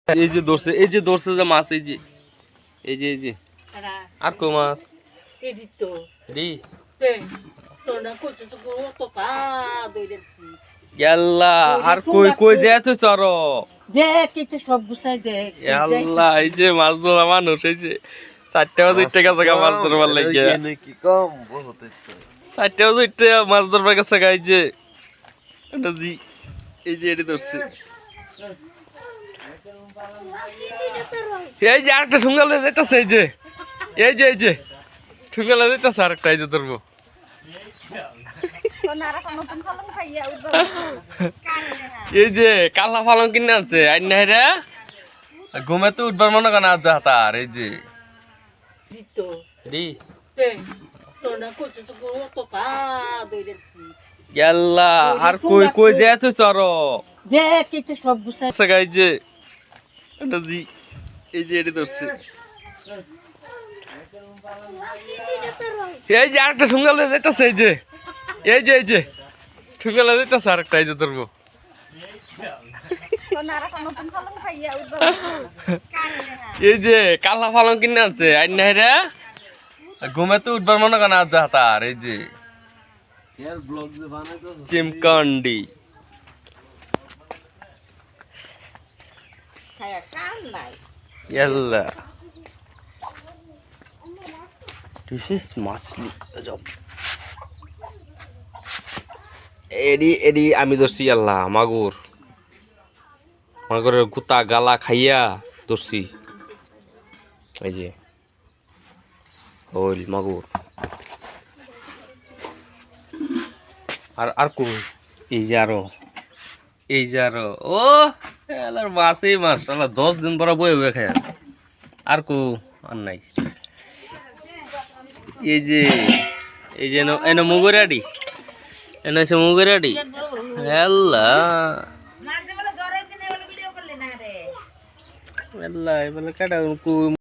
এই যে ধরছে যে মাছ, এই যে আর কো মাছ রি ইয়াল্লা আর কই কই যায় তুই চর সব গুছাই দে ইয়াল্লা এই যে মাছ ধরা মানুষ এই যে 4টা বাজে উঠে গেছে মাছ ধরবার লাগিয়া কি কম বহুত 4টা বাজে উঠে মাছ ধরবার গেছে এই যে এটা জি এই যে এটি ধরছে এই যে আরেকটা ঠুঙ্গালে যাইতেছে এই যে ঠুঙ্গালে যাইতেছে আরেকটা এই যে ধরবো এই যে কালা পালং কিনে আনছে আইন না রে ঘুমে তো উঠবার মনে কেন আজ হাতার এই যে ইয়াল্লা আর কই কই যায় তুই চর সব গুছাই এই যে এটা জি এই যে এটি ধরছে এই যে আরেকটা ঠুঙ্গালে যাইতেছে এই যে ঠুঙ্গালে যাইতেছে আরেকটা এই যে ধরবো এই যে কালা পালং কিনে আনছে আইন না রে ঘুমে তো উঠবার মনে কেন আজ হাতার এই যে চিমকান্ডি ইয়াল্লা দিস ইজ মাছলি এডি আমি ধরছি আল্লাহ মাগুরের গুতা গালা খাইয়া ধরছি এই যে হইল মাগুর আর কোন এই যে আরো ও এলার মাছই মাছ আল্লাহ 10 দিন পর বয়ে খায় আর কো আর নাই এই যে এনে মুগুরাডি এনে সে মুগুরাডি আল্লাহ আল্লাহ এবারে কাটা